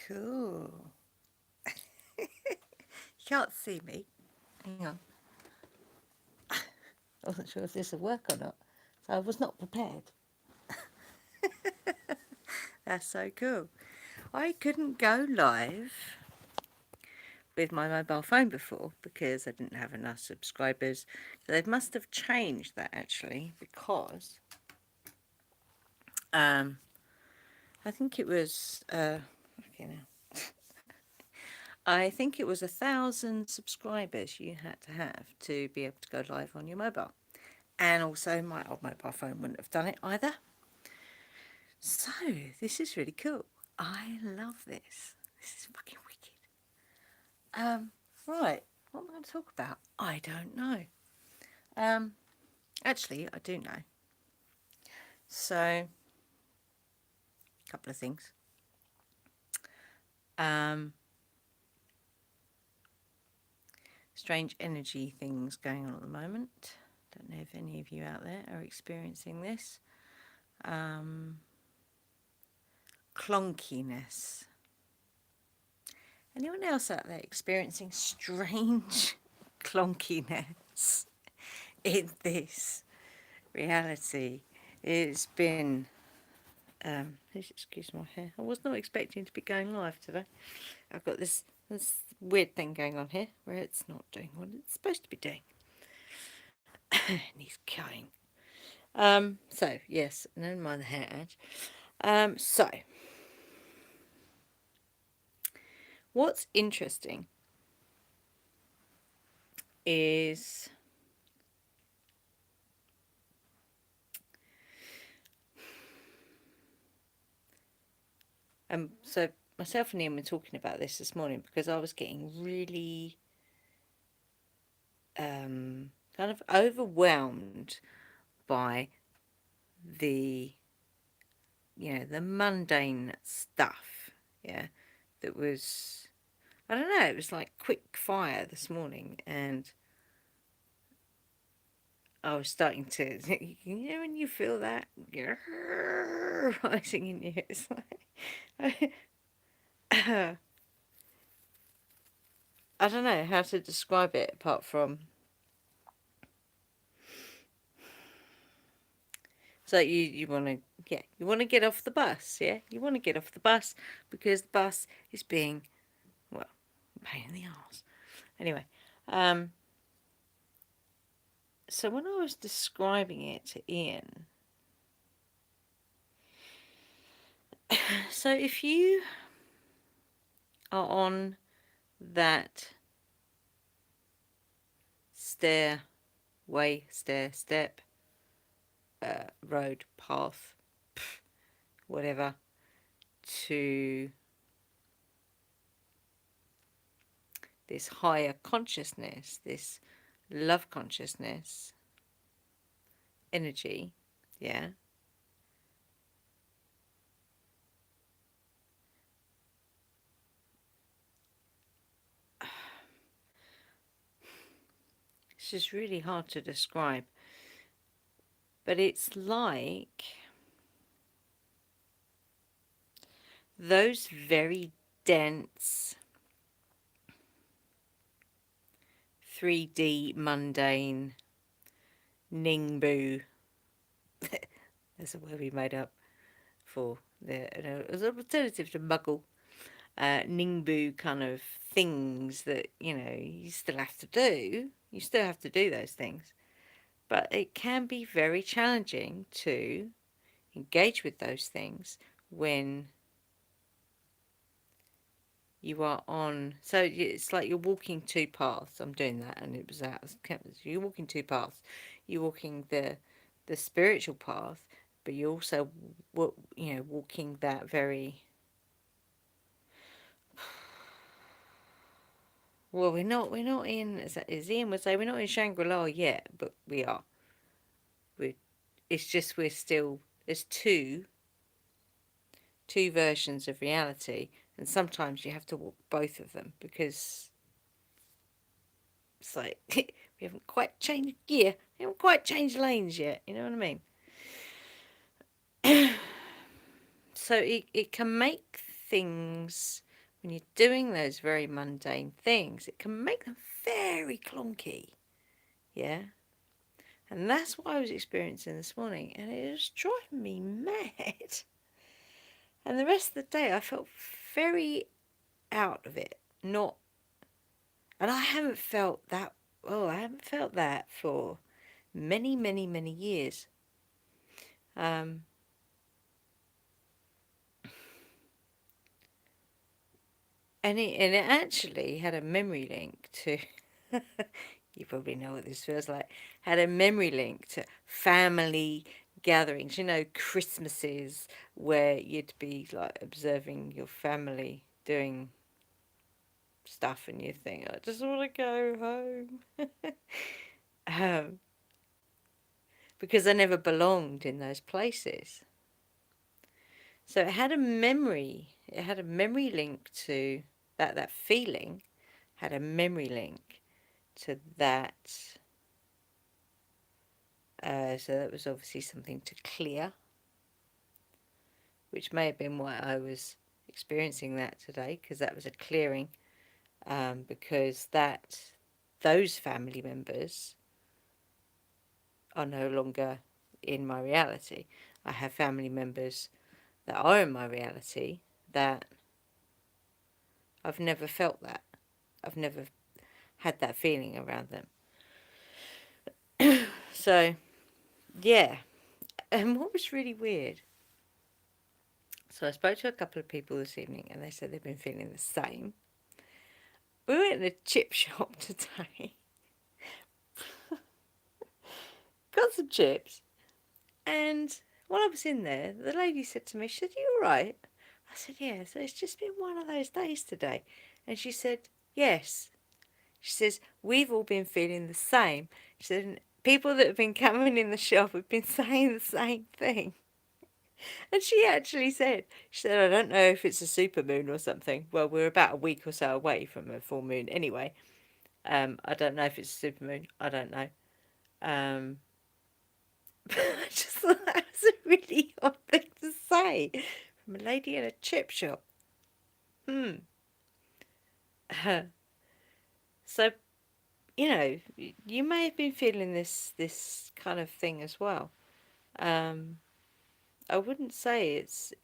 Cool. You can't see me. Hang on. I wasn't sure if this would work or not, so I was not prepared. That's so cool. I couldn't go live with my mobile phone before because I didn't have enough subscribers. They must have changed that actually, because I think it was okay now. I think it was 1,000 subscribers you had to have to be able to go live on your mobile. And also my old mobile phone wouldn't have done it either. So this is really cool. I love this. This is fucking wicked. Right, what am I going to talk about? I don't know. Actually, I do know. So, a couple of things. Strange energy things going on at the moment. Don't know if any of you out there are experiencing this. Clonkiness. Anyone else out there experiencing strange clonkiness in this reality? It's been, please excuse my hair. I was not expecting to be going live today. I've got this weird thing going on here where it's not doing what it's supposed to be doing. And he's going. So yes, never mind the hair edge. So what's interesting is so myself and Ian were talking about this morning because I was getting really kind of overwhelmed by the the mundane stuff, that was, I don't know, it was like quick fire this morning, and I was starting to, when you feel that rising in you, it's like, I don't know how to describe it apart from, so you want to, you want to get off the bus, you want to get off the bus because the bus is being, well, a pain in the arse. Anyway, so when I was describing it to Ian, so if you are on that step, road, path, whatever, to this higher consciousness, this love consciousness energy, it's just really hard to describe, but it's like those very dense 3D mundane Ningbu, that's a word we made up for as an alternative to muggle, Ningbu kind of things that you still have to do. You still have to do those things, but it can be very challenging to engage with those things when you are on. So it's like you're walking two paths. I'm doing that, and it was that. You're walking two paths. You're walking the spiritual path, but you're also walking that very. Well, we're not in, as Ian would say, we're not in Shangri-La yet, but we are. It's just we're still, there's two versions of reality, and sometimes you have to walk both of them because it's like we haven't quite changed gear, we haven't quite changed lanes yet, you know what I mean? So it can make things when you're doing those very mundane things, it can make them very clunky. Yeah? And that's what I was experiencing this morning, and it was driving me mad. And the rest of the day, I felt very out of it. Not, and I haven't felt that. Oh, I haven't felt that for many, many, many years. Um, and it actually had a memory link to. You probably know what this feels like. Had a memory link to family gatherings. You know, Christmases where you'd be like observing your family doing stuff, and you think, I just want to go home. um, because I never belonged in those places. So it had a memory. It had a memory link to that feeling. Had a memory link to that. So that was obviously something to clear, which may have been why I was experiencing that today, because that was a clearing. Because those family members are no longer in my reality. I have family members that are in my reality that I've never felt that. I've never had that feeling around them. So, yeah. And what was really weird, so I spoke to a couple of people this evening and they said they've been feeling the same. We went to a chip shop today, got some chips, and while I was in there, the lady said to me, she said, "You all right?" I said, "Yeah." So it's just been one of those days today. And she said, "Yes." She says, "We've all been feeling the same." She said, "People that have been coming in the shop have been saying the same thing." And she actually said, "I don't know if it's a supermoon or something." Well, we're about a week or so away from a full moon anyway. I don't know if it's a supermoon. I don't know. But I just thought that was a really odd thing to say from a lady in a chip shop. So, you may have been feeling this kind of thing as well. Um, I wouldn't say it's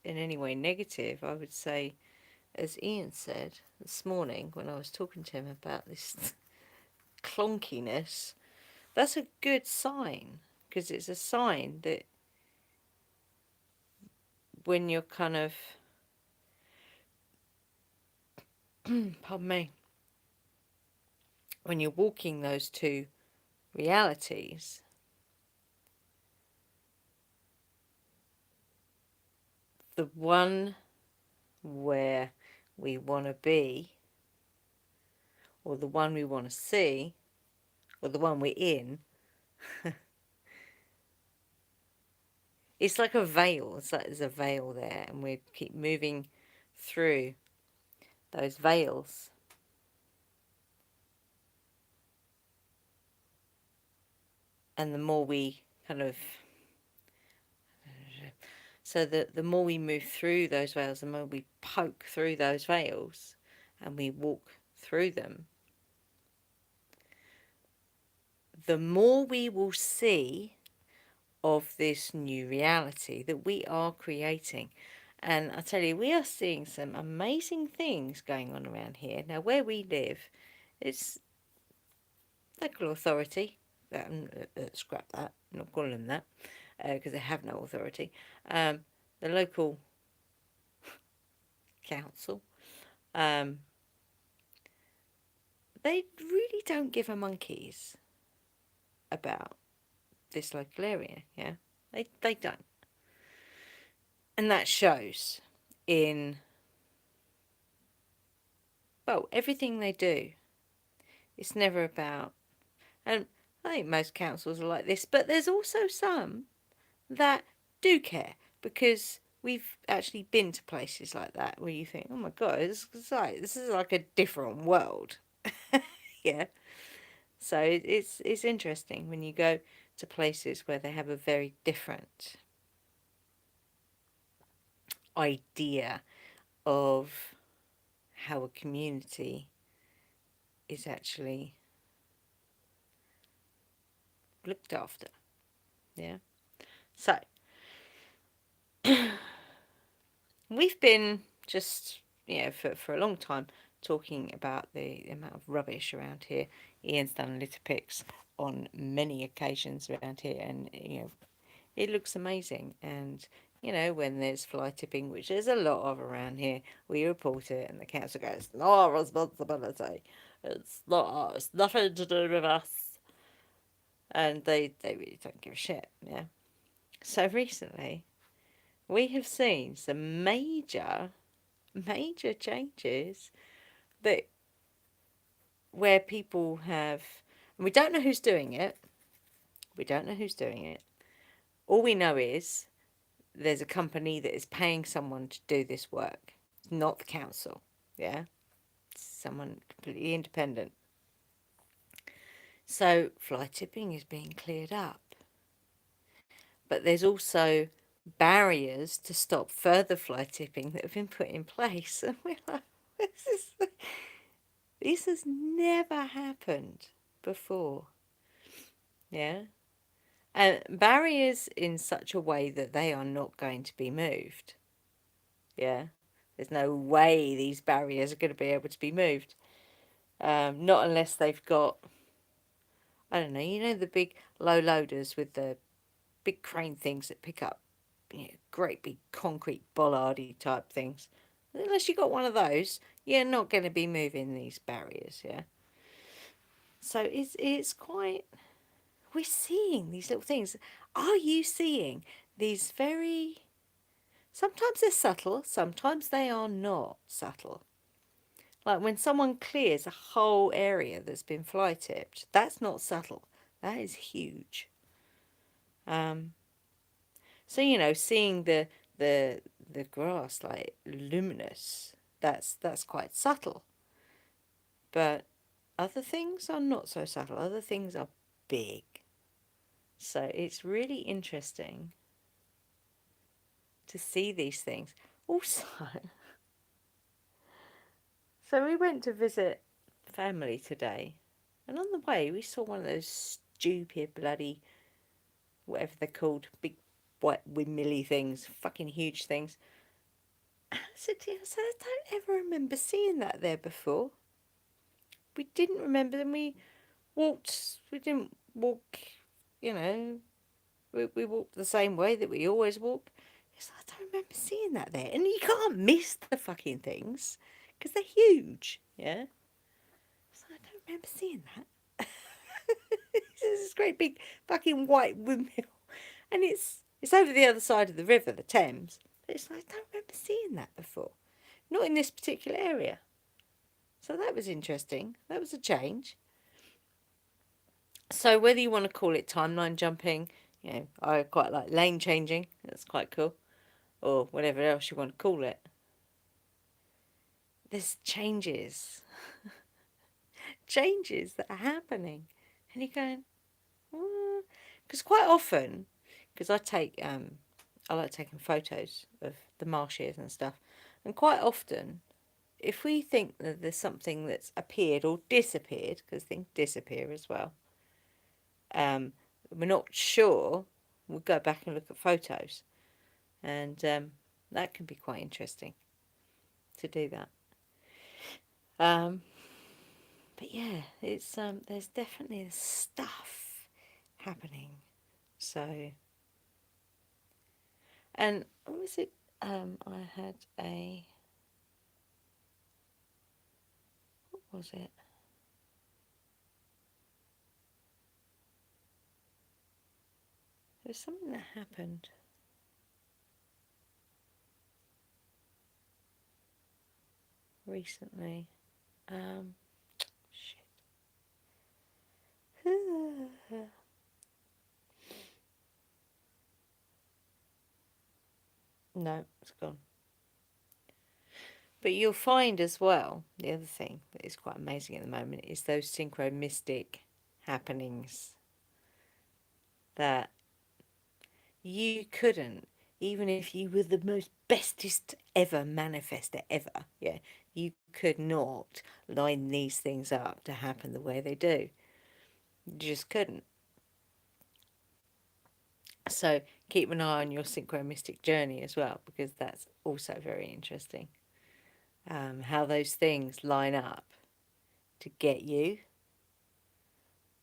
in any way negative. I would say, as Ian said this morning when I was talking to him about this clunkiness, that's a good sign, because it's a sign that when you're kind of, pardon me, when you're walking those two realities, the one where we want to be, or the one we want to see, or the one we're in, it's like a veil. It's like there's a veil there, and we keep moving through those veils. And the more we kind of, so the more we move through those veils, the more we poke through those veils and we walk through them, the more we will see of this new reality that we are creating. And I tell you, we are seeing some amazing things going on around here. Now, where we live, it's local authority. Scrap that. I'm not calling them that because they have no authority. The local council, um, they really don't give a monkeys about this local area. Yeah, they don't, and that shows in, well, everything they do. It's never about, and I think most councils are like this, but there's also some that do care, because we've actually been to places like that where you think, oh my god, this is like a different world. Yeah. So it's interesting when you go to places where they have a very different idea of how a community is actually looked after. Yeah. So we've been just, for a long time talking about the amount of rubbish around here. Ian's done litter picks on many occasions around here, and it looks amazing. And when there's fly tipping, which there's a lot of around here, we report it, and the council goes, "It's not our responsibility. It's not ours. It's nothing to do with us." And they really don't give a shit. Yeah. So recently, we have seen some major changes that where people have, and we don't know who's doing it. We don't know who's doing it. All we know is there's a company that is paying someone to do this work, not the council. Yeah, it's someone completely independent. So fly tipping is being cleared up, but there's also barriers to stop further fly tipping that have been put in place, and we're like, this has never happened before. Yeah. And barriers in such a way that they are not going to be moved. Yeah. There's no way these barriers are going to be able to be moved. Not unless they've got, I don't know, the big low loaders with the big crane things that pick up, great big concrete bollardy type things. Unless you got one of those, you're not going to be moving these barriers. Yeah. So it's quite. We're seeing these little things. Are you seeing these very... Sometimes they're subtle, sometimes they are not subtle. Like when someone clears a whole area that's been fly tipped, that's not subtle. That is huge. Um, so seeing the the grass like luminous, that's quite subtle. But other things are not so subtle. Other things are big. So it's really interesting to see these things. Also, so we went to visit family today, and on the way we saw one of those stupid bloody, whatever they're called, big white windmilly things, fucking huge things. I said to him, I don't ever remember seeing that there before. We didn't remember them. We didn't walk, you know, we walked the same way that we always walk. Yes, I don't remember seeing that there. And you can't miss the fucking things because they're huge. Yeah. So I don't remember seeing that. It's this great big fucking white windmill. And it's over the other side of the river, the Thames. But it's like, I don't remember seeing that before. Not in this particular area. So that was interesting. That was a change. So whether you want to call it timeline jumping, I quite like lane changing. That's quite cool. Or whatever else you want to call it. There's changes that are happening. And you're going, because quite often, because I like taking photos of the marshes and stuff. And quite often, if we think that there's something that's appeared or disappeared, because things disappear as well, we're not sure, we'll go back and look at photos. And that can be quite interesting to do that. But yeah, it's there's definitely stuff happening. So, and what was it? I had what was it? There was something that happened recently. Shit. No, it's gone. But you'll find as well, the other thing that is quite amazing at the moment is those synchronistic happenings that you couldn't, even if you were the most bestest ever manifester ever. Yeah, you could not line these things up to happen the way they do. You just couldn't. So keep an eye on your synchromistic journey as well, because that's also very interesting. How those things line up to get you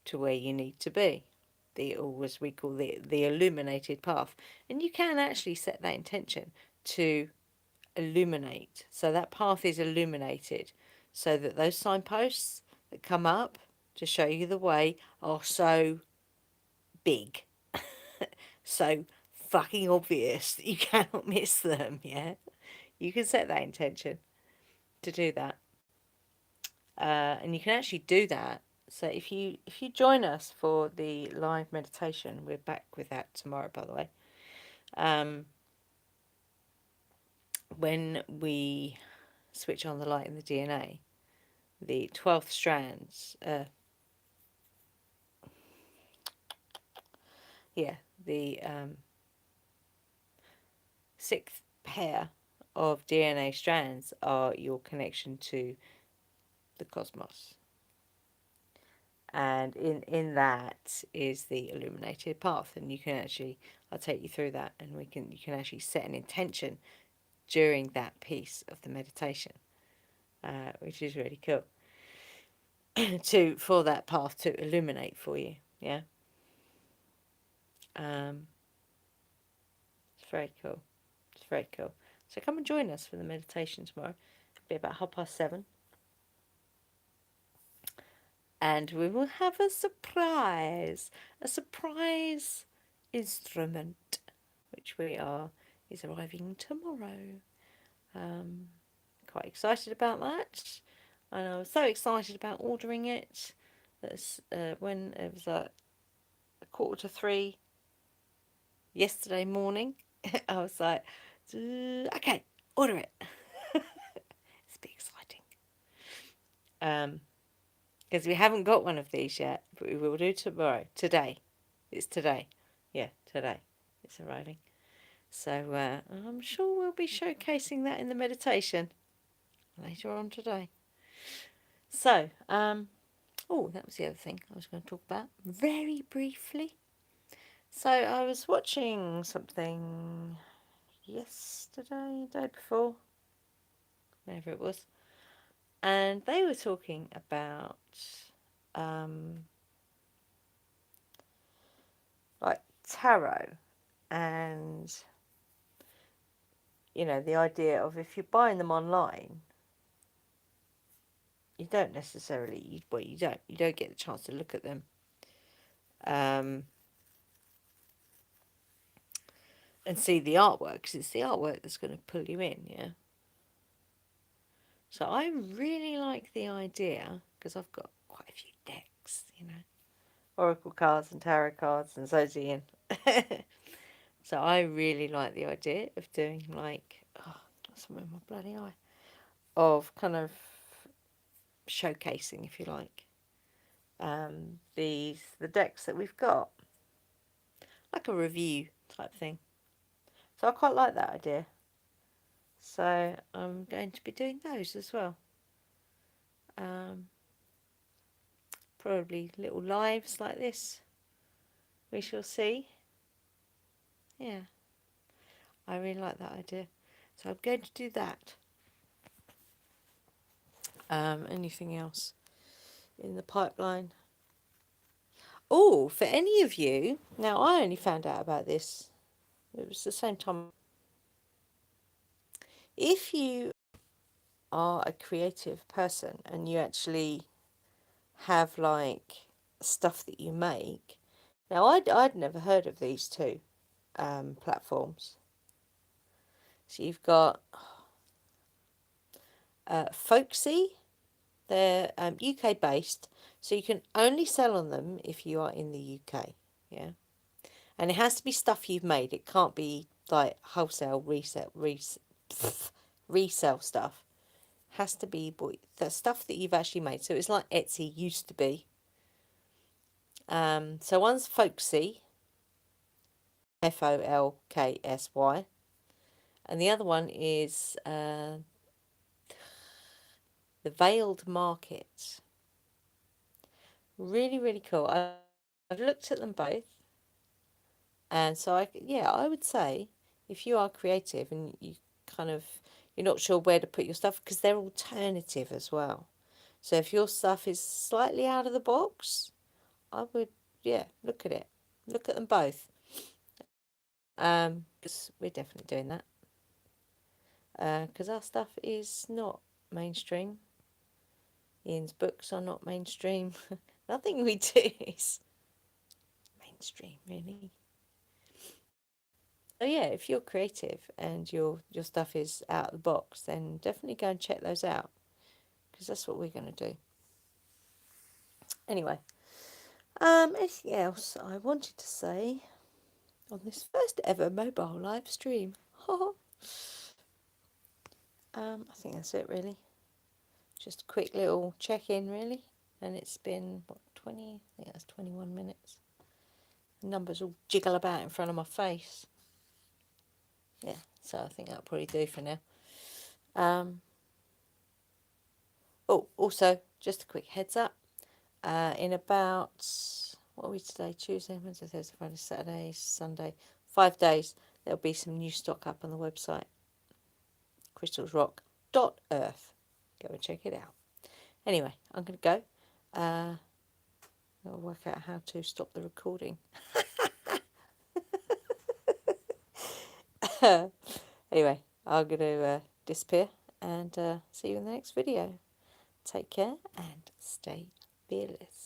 to where you need to be. Or as we call the illuminated path. And you can actually set that intention to illuminate. So that path is illuminated so that those signposts that come up to show you the way are so big, so fucking obvious that you cannot miss them. Yeah, you can set that intention to do that, and you can actually do that. So if you join us for the live meditation, we're back with that tomorrow, by the way. When we switch on the light in the DNA, the 12th strands, the sixth pair of DNA strands are your connection to the cosmos. And in that is the illuminated path, and you can actually, I'll take you through that, and you can actually set an intention during that piece of the meditation, which is really cool. For that path to illuminate for you. Yeah. It's very cool. It's very cool. So come and join us for the meditation tomorrow. It'll be about 7:30. And we will have a surprise instrument, which is arriving tomorrow. Quite excited about that. And I was so excited about ordering it that when it was 2:45 yesterday morning, I was like, okay, order it. It's a bit exciting. Because we haven't got one of these yet, but we will do tomorrow. Today. It's today. Yeah, today. It's arriving. So I'm sure we'll be showcasing that in the meditation later on today. So, that was the other thing I was going to talk about very briefly. So I was watching something yesterday, day before, whenever it was, and they were talking about like tarot, and the idea of if you're buying them online, you don't necessarily, you don't get the chance to look at them, and see the artwork, because it's the artwork that's going to pull you in. Yeah. So I really like the idea, because I've got quite a few decks, oracle cards and tarot cards and so Ian. So I really like the idea of doing that's in my bloody eye, of kind of showcasing, if you like, the decks that we've got, like a review type thing. So I quite like that idea. So I'm going to be doing those as well. Probably little lives like this. We shall see. Yeah, I really like that idea. So I'm going to do that. Anything else in the pipeline? Oh, for any of you, now I only found out about this, it was the same time. If you are a creative person and you actually have like stuff that you make, now I'd never heard of these two platforms. So you've got Folksy. They're UK based, so you can only sell on them if you are in the UK. Yeah, and it has to be stuff you've made. It can't be like wholesale resell stuff. It has to be the stuff that you've actually made. So it's like Etsy used to be. So one's Folksy, Folksy, And the other one is the Veiled Market. Really, really cool. I've looked at them both, and so I would say if you are creative and you kind of you're not sure where to put your stuff because they're alternative as well. So if your stuff is slightly out of the box, I would look at it, look at them both, because we're definitely doing that. Because our stuff is not mainstream. Ian's books are not mainstream. Nothing we do is mainstream, really. So yeah, if you're creative and your stuff is out of the box, then definitely go and check those out because that's what we're going to do. Anyway, anything else I wanted to say on this first ever mobile live stream? I think that's it really. Just a quick little check-in really, and it's been what 20? I think that's 21 minutes. The numbers all jiggle about in front of my face. Yeah, so I think that'll probably do for now. Oh, also, just a quick heads up. In about, what are we today? Tuesday, Wednesday, Thursday, Friday, Saturday, Sunday. 5 days, there'll be some new stock up on the website. crystalsrock.earth. Go and check it out. Anyway, I'm going to go. I'll work out how to stop the recording. Anyway, I'm going to disappear and see you in the next video. Take care and stay fearless.